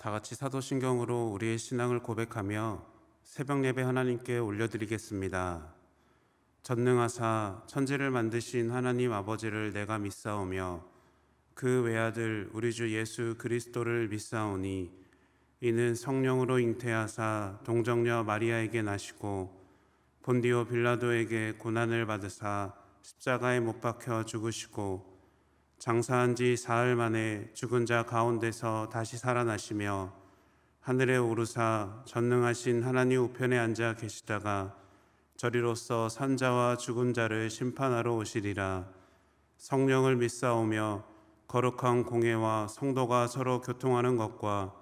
다 같이 사도신경으로 우리의 신앙을 고백하며 새벽 예배 하나님께 올려드리겠습니다. 전능하사 천지를 만드신 하나님 아버지를 내가 믿사오며 그 외아들 우리 주 예수 그리스도를 믿사오니 이는 성령으로 잉태하사 동정녀 마리아에게 나시고 본디오 빌라도에게 고난을 받으사 십자가에 못 박혀 죽으시고 장사한 지 사흘 만에 죽은 자 가운데서 다시 살아나시며 하늘에 오르사 전능하신 하나님 우편에 앉아 계시다가 저리로서 산자와 죽은 자를 심판하러 오시리라. 성령을 믿사오며 거룩한 공회와 성도가 서로 교통하는 것과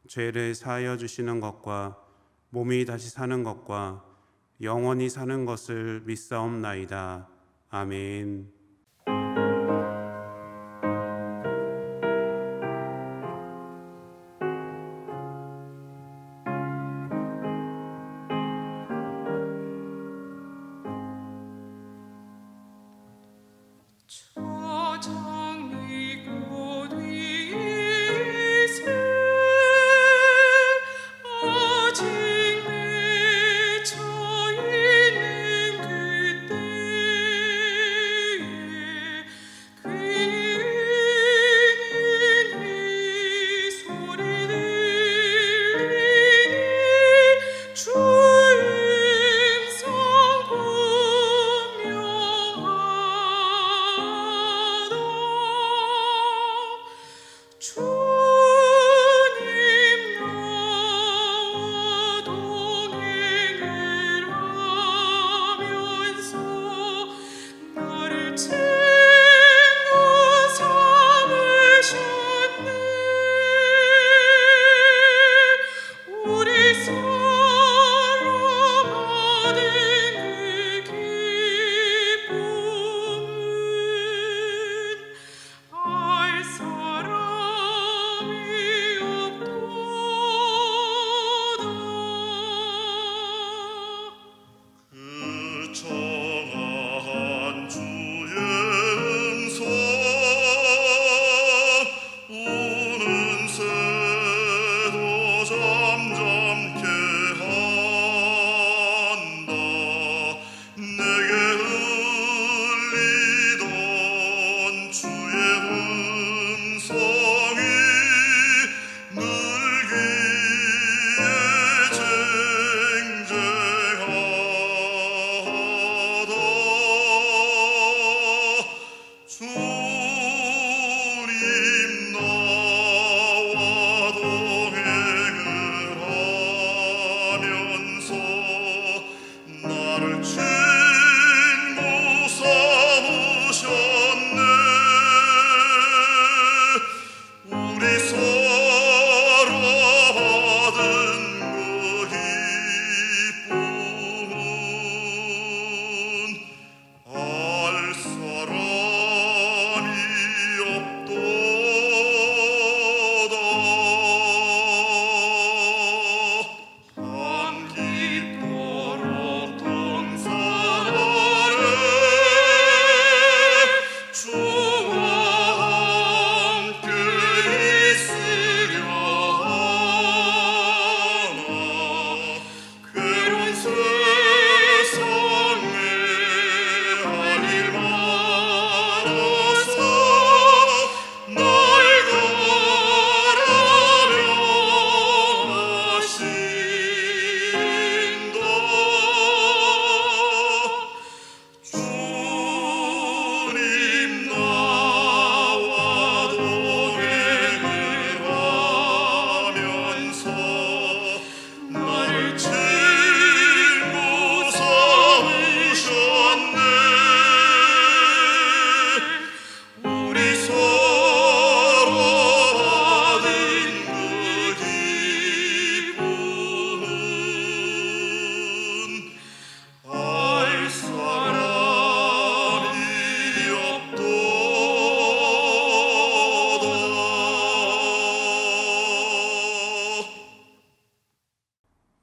죄를 사하여 주시는 것과 몸이 다시 사는 것과 영원히 사는 것을 믿사옵나이다. 아멘.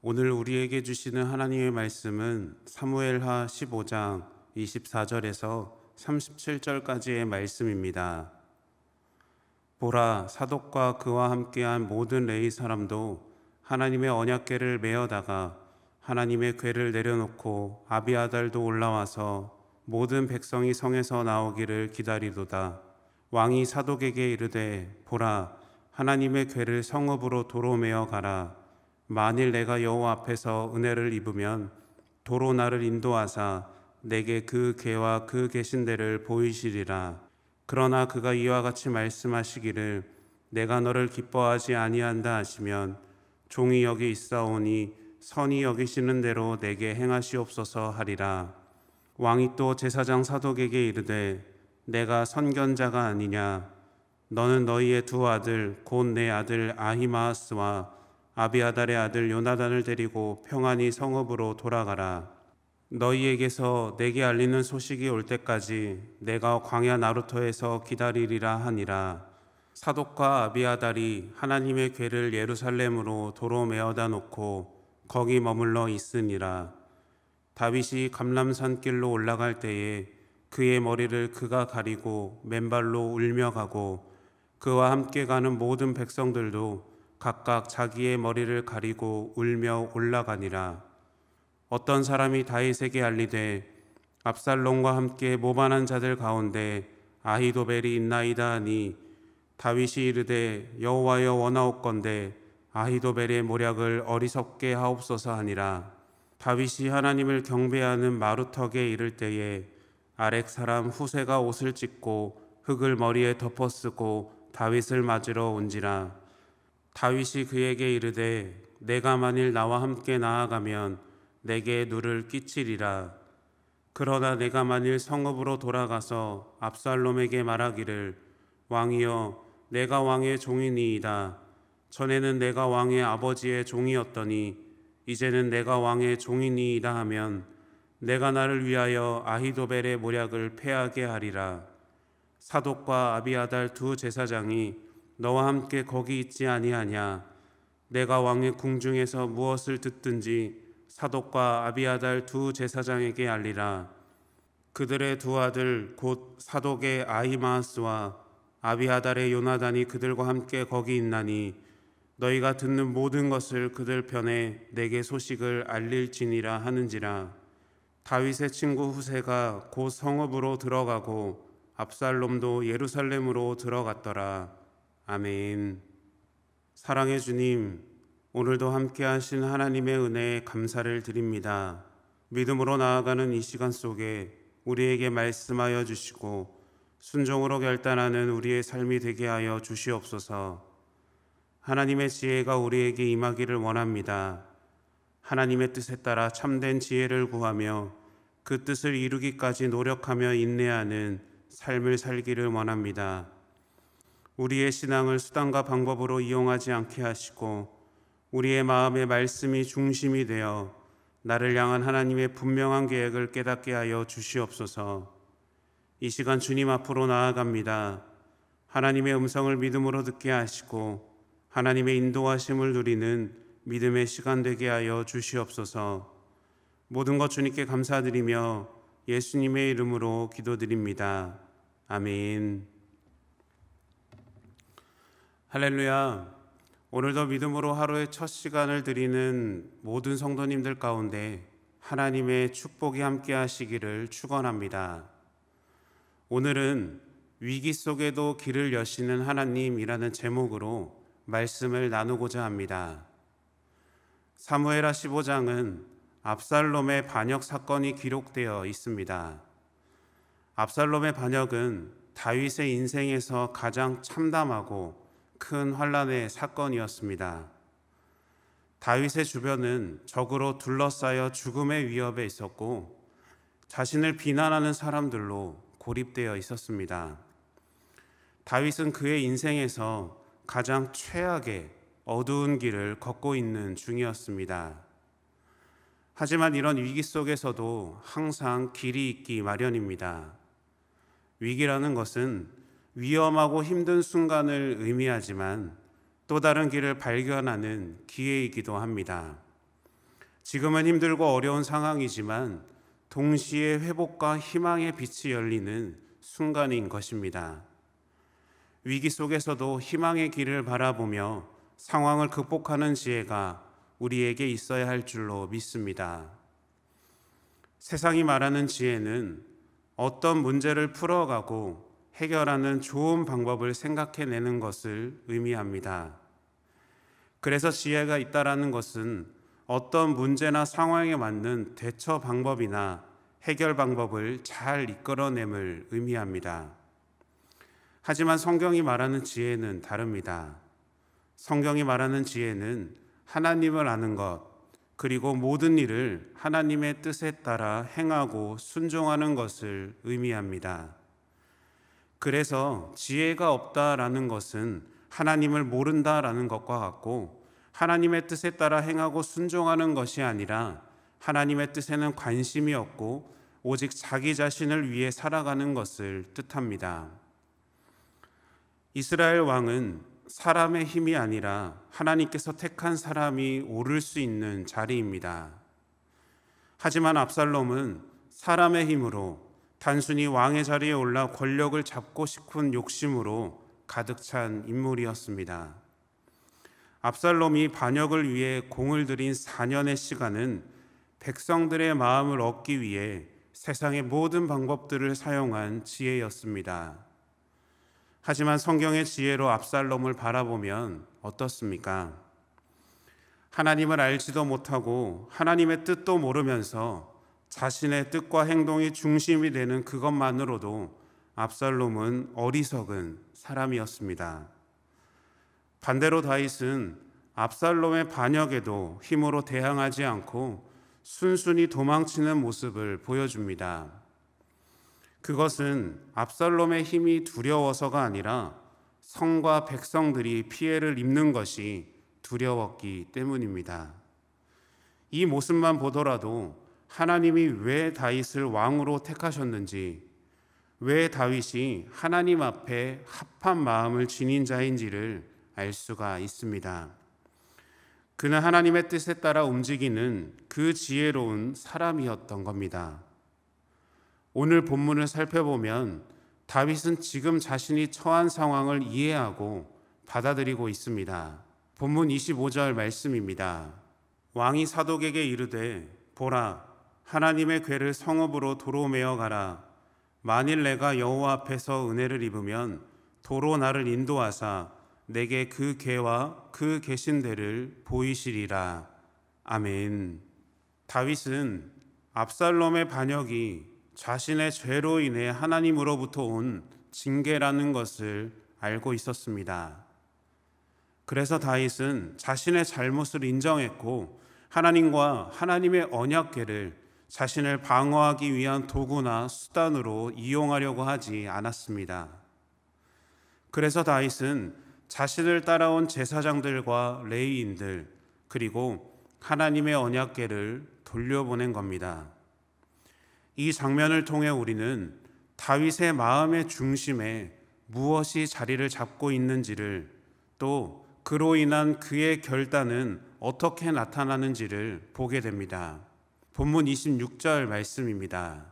오늘 우리에게 주시는 하나님의 말씀은 사무엘하 15장 24절에서 37절까지의 말씀입니다. 보라, 사독과 그와 함께한 모든 레위 사람도 하나님의 언약궤를 메어다가 하나님의 궤를 내려놓고 아비아달도 올라와서 모든 백성이 성에서 나오기를 기다리도다. 왕이 사독에게 이르되, 보라, 하나님의 궤를 성읍으로 도로 메어 가라. 만일 내가 여호와 앞에서 은혜를 입으면 도로 나를 인도하사 내게 그 궤와 그 계신 데를 보이시리라. 그러나 그가 이와 같이 말씀하시기를, 내가 너를 기뻐하지 아니한다 하시면 종이 여기 있사오니 선히 여기시는 대로 내게 행하시옵소서 하리라. 왕이 또 제사장 사독에게 이르되, 내가 선견자가 아니냐? 너는 너희의 두 아들 곧 내 아들 아히마아스와 아비아달의 아들 요나단을 데리고 평안히 성읍으로 돌아가라. 너희에게서 내게 알리는 소식이 올 때까지 내가 광야 나루터에서 기다리리라 하니라. 사독과 아비아달이 하나님의 궤를 예루살렘으로 도로 메어다 놓고 거기 머물러 있으니라. 다윗이 감람산 길로 올라갈 때에 그의 머리를 그가 가리고 맨발로 울며 가고 그와 함께 가는 모든 백성들도 각각 자기의 머리를 가리고 울며 올라가니라. 어떤 사람이 다윗에게 알리되, 압살롬과 함께 모반한 자들 가운데 아히도벨이 있나이다 하니, 다윗이 이르되, 여호와여 원하옵건대 아히도벨의 모략을 어리석게 하옵소서 하니라. 다윗이 하나님을 경배하는 마루턱에 이를 때에 아렉 사람 후세가 옷을 찢고 흙을 머리에 덮어쓰고 다윗을 맞으러 온지라. 다윗이 그에게 이르되, 내가 만일 나와 함께 나아가면 내게 누를 끼치리라. 그러나 내가 만일 성읍으로 돌아가서 압살롬에게 말하기를, 왕이여, 내가 왕의 종이니이다. 전에는 내가 왕의 아버지의 종이었더니 이제는 내가 왕의 종이니이다 하면 내가 나를 위하여 아히도벨의 모략을 패하게 하리라. 사독과 아비아달 두 제사장이 너와 함께 거기 있지 아니하냐? 내가 왕의 궁중에서 무엇을 듣든지 사독과 아비아달 두 제사장에게 알리라. 그들의 두 아들 곧 사독의 아히마아스와 아비아달의 요나단이 그들과 함께 거기 있나니 너희가 듣는 모든 것을 그들 편에 내게 소식을 알릴지니라 하는지라. 다윗의 친구 후세가 곧 성읍으로 들어가고 압살롬도 예루살렘으로 들어갔더라. 아멘. 사랑의 주님, 오늘도 함께 하신 하나님의 은혜에 감사를 드립니다. 믿음으로 나아가는 이 시간 속에 우리에게 말씀하여 주시고 순종으로 결단하는 우리의 삶이 되게 하여 주시옵소서. 하나님의 지혜가 우리에게 임하기를 원합니다. 하나님의 뜻에 따라 참된 지혜를 구하며 그 뜻을 이루기까지 노력하며 인내하는 삶을 살기를 원합니다. 우리의 신앙을 수단과 방법으로 이용하지 않게 하시고 우리의 마음의 말씀이 중심이 되어 나를 향한 하나님의 분명한 계획을 깨닫게 하여 주시옵소서. 이 시간 주님 앞으로 나아갑니다. 하나님의 음성을 믿음으로 듣게 하시고 하나님의 인도하심을 누리는 믿음의 시간 되게 하여 주시옵소서. 모든 것 주님께 감사드리며 예수님의 이름으로 기도드립니다. 아멘. 할렐루야. 오늘도 믿음으로 하루의 첫 시간을 드리는 모든 성도님들 가운데 하나님의 축복이 함께 하시기를 축원합니다. 오늘은 위기 속에도 길을 여시는 하나님이라는 제목으로 말씀을 나누고자 합니다. 사무엘하 15장은 압살롬의 반역 사건이 기록되어 있습니다. 압살롬의 반역은 다윗의 인생에서 가장 참담하고 큰 환난의 사건이었습니다. 다윗의 주변은 적으로 둘러싸여 죽음의 위협에 있었고 자신을 비난하는 사람들로 고립되어 있었습니다. 다윗은 그의 인생에서 가장 최악의 어두운 길을 걷고 있는 중이었습니다. 하지만 이런 위기 속에서도 항상 길이 있기 마련입니다. 위기라는 것은 위험하고 힘든 순간을 의미하지만 또 다른 길을 발견하는 기회이기도 합니다. 지금은 힘들고 어려운 상황이지만 동시에 회복과 희망의 빛이 열리는 순간인 것입니다. 위기 속에서도 희망의 길을 바라보며 상황을 극복하는 지혜가 우리에게 있어야 할 줄로 믿습니다. 세상이 말하는 지혜는 어떤 문제를 풀어가고 해결하는 좋은 방법을 생각해내는 것을 의미합니다. 그래서 지혜가 있다라는 것은 어떤 문제나 상황에 맞는 대처 방법이나 해결 방법을 잘 이끌어냄을 의미합니다. 하지만 성경이 말하는 지혜는 다릅니다. 성경이 말하는 지혜는 하나님을 아는 것, 그리고 모든 일을 하나님의 뜻에 따라 행하고 순종하는 것을 의미합니다. 그래서 지혜가 없다라는 것은 하나님을 모른다라는 것과 같고, 하나님의 뜻에 따라 행하고 순종하는 것이 아니라 하나님의 뜻에는 관심이 없고 오직 자기 자신을 위해 살아가는 것을 뜻합니다. 이스라엘 왕은 사람의 힘이 아니라 하나님께서 택한 사람이 오를 수 있는 자리입니다. 하지만 압살롬은 사람의 힘으로 단순히 왕의 자리에 올라 권력을 잡고 싶은 욕심으로 가득 찬 인물이었습니다. 압살롬이 반역을 위해 공을 들인 4년의 시간은 백성들의 마음을 얻기 위해 세상의 모든 방법들을 사용한 지혜였습니다. 하지만 성경의 지혜로 압살롬을 바라보면 어떻습니까? 하나님을 알지도 못하고 하나님의 뜻도 모르면서 자신의 뜻과 행동이 중심이 되는 그것만으로도 압살롬은 어리석은 사람이었습니다. 반대로 다윗은 압살롬의 반역에도 힘으로 대항하지 않고 순순히 도망치는 모습을 보여줍니다. 그것은 압살롬의 힘이 두려워서가 아니라 성과 백성들이 피해를 입는 것이 두려웠기 때문입니다. 이 모습만 보더라도 하나님이 왜 다윗을 왕으로 택하셨는지, 왜 다윗이 하나님 앞에 합한 마음을 지닌 자인지를 알 수가 있습니다. 그는 하나님의 뜻에 따라 움직이는 그 지혜로운 사람이었던 겁니다. 오늘 본문을 살펴보면 다윗은 지금 자신이 처한 상황을 이해하고 받아들이고 있습니다. 본문 25절 말씀입니다. 왕이 사독에게 이르되 보라, 하나님의 궤를 성읍으로 도로 메어 가라. 만일 내가 여호와 앞에서 은혜를 입으면 도로 나를 인도하사 내게 그 궤와 그 계신 데를 보이시리라. 아멘. 다윗은 압살롬의 반역이 자신의 죄로 인해 하나님으로부터 온 징계라는 것을 알고 있었습니다. 그래서 다윗은 자신의 잘못을 인정했고 하나님과 하나님의 언약궤를 자신을 방어하기 위한 도구나 수단으로 이용하려고 하지 않았습니다. 그래서 다윗은 자신을 따라온 제사장들과 레위인들, 그리고 하나님의 언약궤를 돌려보낸 겁니다. 이 장면을 통해 우리는 다윗의 마음의 중심에 무엇이 자리를 잡고 있는지를, 또 그로 인한 그의 결단은 어떻게 나타나는지를 보게 됩니다. 본문 26절 말씀입니다.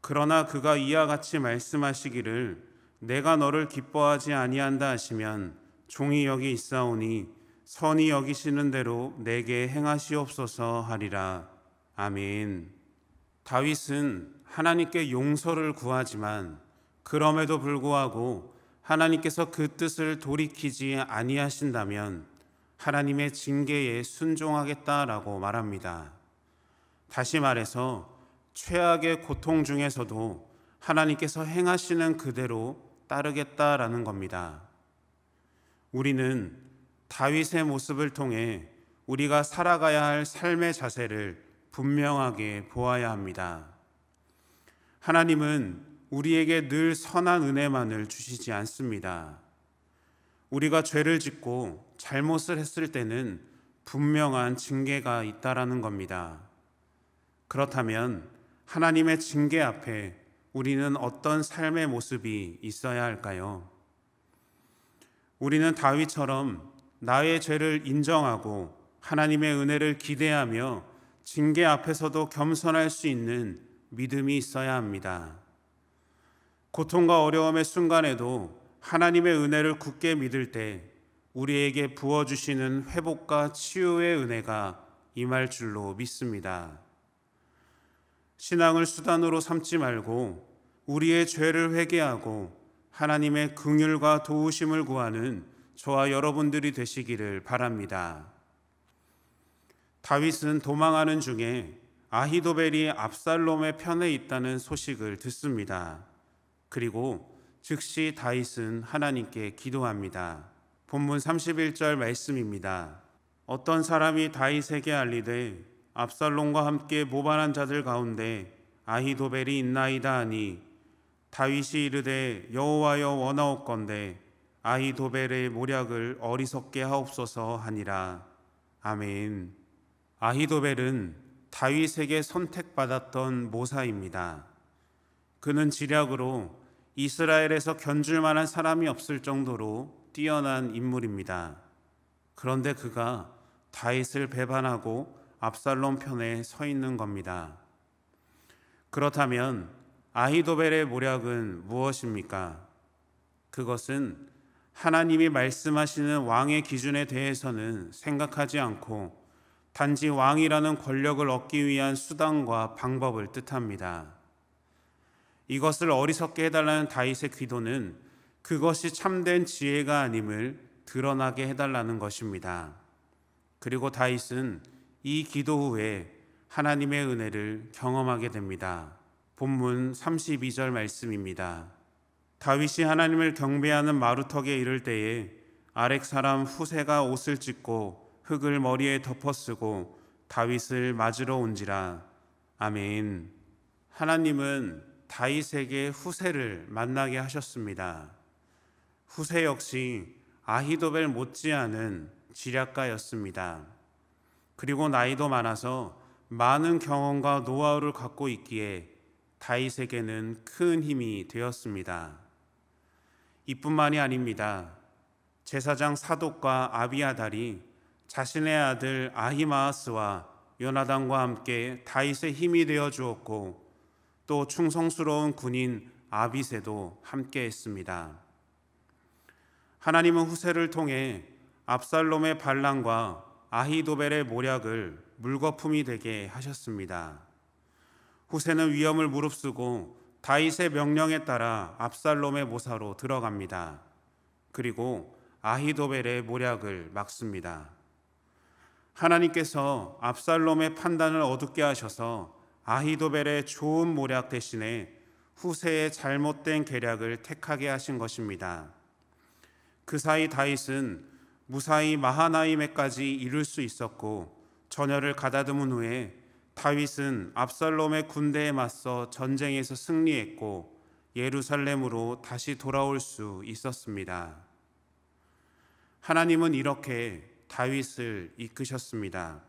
그러나 그가 이와 같이 말씀하시기를 내가 너를 기뻐하지 아니한다 하시면 종이 여기 있사오니 선히 여기시는 대로 내게 행하시옵소서 하리라. 아멘. 다윗은 하나님께 용서를 구하지만 그럼에도 불구하고 하나님께서 그 뜻을 돌이키지 아니하신다면 하나님의 징계에 순종하겠다라고 말합니다. 다시 말해서 최악의 고통 중에서도 하나님께서 행하시는 그대로 따르겠다라는 겁니다. 우리는 다윗의 모습을 통해 우리가 살아가야 할 삶의 자세를 분명하게 보아야 합니다. 하나님은 우리에게 늘 선한 은혜만을 주시지 않습니다. 우리가 죄를 짓고 잘못을 했을 때는 분명한 징계가 있다라는 겁니다. 그렇다면 하나님의 징계 앞에 우리는 어떤 삶의 모습이 있어야 할까요? 우리는 다윗처럼 나의 죄를 인정하고 하나님의 은혜를 기대하며 징계 앞에서도 겸손할 수 있는 믿음이 있어야 합니다. 고통과 어려움의 순간에도 하나님의 은혜를 굳게 믿을 때 우리에게 부어주시는 회복과 치유의 은혜가 임할 줄로 믿습니다. 신앙을 수단으로 삼지 말고 우리의 죄를 회개하고 하나님의 긍휼과 도우심을 구하는 저와 여러분들이 되시기를 바랍니다. 다윗은 도망하는 중에 아히도벨이 압살롬의 편에 있다는 소식을 듣습니다. 그리고 즉시 다윗은 하나님께 기도합니다. 본문 31절 말씀입니다. 어떤 사람이 다윗에게 알리되 압살롬과 함께 모반한 자들 가운데 아히도벨이 있나이다 하니 다윗이 이르되 여호와여 원하옵건대 아히도벨의 모략을 어리석게 하옵소서 하니라. 아멘. 아히도벨은 다윗에게 선택받았던 모사입니다. 그는 지략으로 이스라엘에서 견줄 만한 사람이 없을 정도로 뛰어난 인물입니다. 그런데 그가 다윗을 배반하고 압살롬 편에 서 있는 겁니다. 그렇다면 아히도벨의 모략은 무엇입니까? 그것은 하나님이 말씀하시는 왕의 기준에 대해서는 생각하지 않고 단지 왕이라는 권력을 얻기 위한 수단과 방법을 뜻합니다. 이것을 어리석게 해달라는 다윗의 기도는 그것이 참된 지혜가 아님을 드러나게 해달라는 것입니다. 그리고 다윗은 이 기도 후에 하나님의 은혜를 경험하게 됩니다. 본문 32절 말씀입니다. 다윗이 하나님을 경배하는 마루턱에 이를 때에 아렉 사람 후세가 옷을 찢고 흙을 머리에 덮어쓰고 다윗을 맞으러 온지라. 아멘. 하나님은 다윗에게 후세를 만나게 하셨습니다. 후세 역시 아히도벨 못지않은 지략가였습니다. 그리고 나이도 많아서 많은 경험과 노하우를 갖고 있기에 다윗에게는 큰 힘이 되었습니다. 이뿐만이 아닙니다. 제사장 사독과 아비아달이 자신의 아들 아히마아스와 요나단과 함께 다윗의 힘이 되어 주었고 또 충성스러운 군인 아비새도 함께 했습니다. 하나님은 후세를 통해 압살롬의 반란과 아히도벨의 모략을 물거품이 되게 하셨습니다. 후세는 위험을 무릅쓰고 다윗의 명령에 따라 압살롬의 모사로 들어갑니다. 그리고 아히도벨의 모략을 막습니다. 하나님께서 압살롬의 판단을 어둡게 하셔서 아히도벨의 좋은 모략 대신에 후세의 잘못된 계략을 택하게 하신 것입니다. 그 사이 다윗은 무사히 마하나임에까지 이를 수 있었고 전열을 가다듬은 후에 다윗은 압살롬의 군대에 맞서 전쟁에서 승리했고 예루살렘으로 다시 돌아올 수 있었습니다. 하나님은 이렇게 다윗을 이끄셨습니다.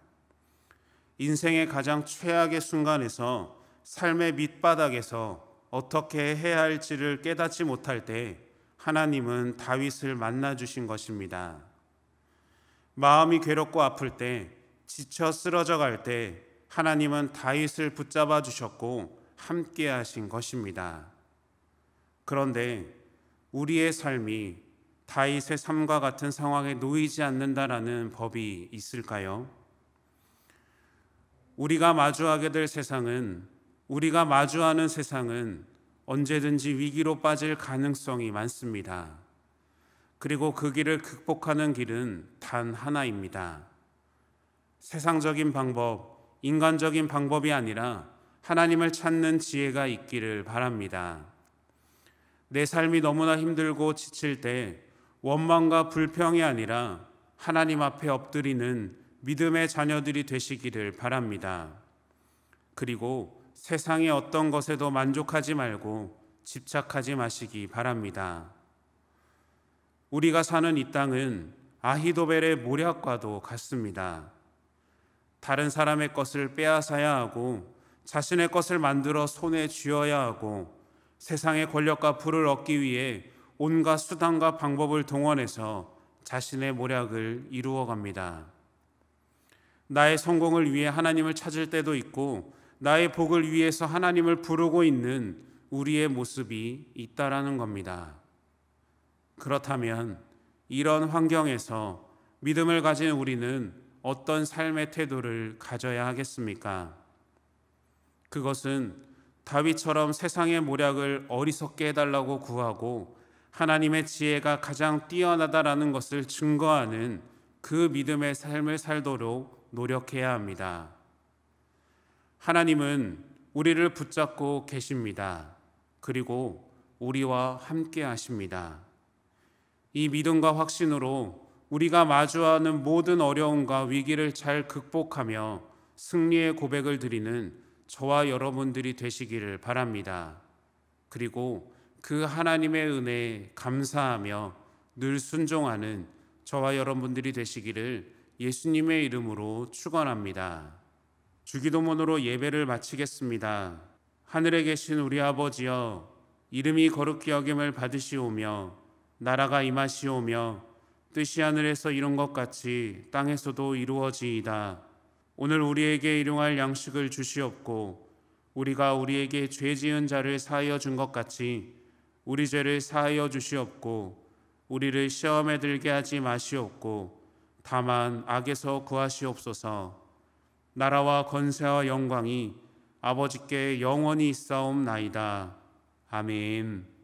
인생의 가장 최악의 순간에서 삶의 밑바닥에서 어떻게 해야 할지를 깨닫지 못할 때 하나님은 다윗을 만나 주신 것입니다. 마음이 괴롭고 아플 때, 지쳐 쓰러져 갈 때 하나님은 다윗을 붙잡아 주셨고 함께 하신 것입니다. 그런데 우리의 삶이 다윗의 삶과 같은 상황에 놓이지 않는다라는 법이 있을까요? 우리가 마주하게 될 세상은, 우리가 마주하는 세상은 언제든지 위기로 빠질 가능성이 많습니다. 그리고 그 길을 극복하는 길은 단 하나입니다. 세상적인 방법, 인간적인 방법이 아니라 하나님을 찾는 지혜가 있기를 바랍니다. 내 삶이 너무나 힘들고 지칠 때 원망과 불평이 아니라 하나님 앞에 엎드리는 믿음의 자녀들이 되시기를 바랍니다. 그리고 세상의 어떤 것에도 만족하지 말고 집착하지 마시기 바랍니다. 우리가 사는 이 땅은 아히도벨의 모략과도 같습니다. 다른 사람의 것을 빼앗아야 하고 자신의 것을 만들어 손에 쥐어야 하고 세상의 권력과 부를 얻기 위해 온갖 수단과 방법을 동원해서 자신의 모략을 이루어갑니다. 나의 성공을 위해 하나님을 찾을 때도 있고 나의 복을 위해서 하나님을 부르고 있는 우리의 모습이 있다라는 겁니다. 그렇다면 이런 환경에서 믿음을 가진 우리는 어떤 삶의 태도를 가져야 하겠습니까? 그것은 다윗처럼 세상의 모략을 어리석게 해달라고 구하고 하나님의 지혜가 가장 뛰어나다라는 것을 증거하는 그 믿음의 삶을 살도록 노력해야 합니다. 하나님은 우리를 붙잡고 계십니다. 그리고 우리와 함께 하십니다. 이 믿음과 확신으로 우리가 마주하는 모든 어려움과 위기를 잘 극복하며 승리의 고백을 드리는 저와 여러분들이 되시기를 바랍니다. 그리고 그 하나님의 은혜에 감사하며 늘 순종하는 저와 여러분들이 되시기를 예수님의 이름으로 축원합니다. 주기도문으로 예배를 마치겠습니다. 하늘에 계신 우리 아버지여, 이름이 거룩히 여김을 받으시오며 나라가 임하시오며 뜻이 하늘에서 이룬 것 같이 땅에서도 이루어지이다. 오늘 우리에게 일용할 양식을 주시옵고 우리가 우리에게 죄 지은 자를 사하여 준 것 같이 우리 죄를 사하여 주시옵고 우리를 시험에 들게 하지 마시옵고 다만 악에서 구하시옵소서. 나라와 권세와 영광이 아버지께 영원히 있사옵나이다. 아멘.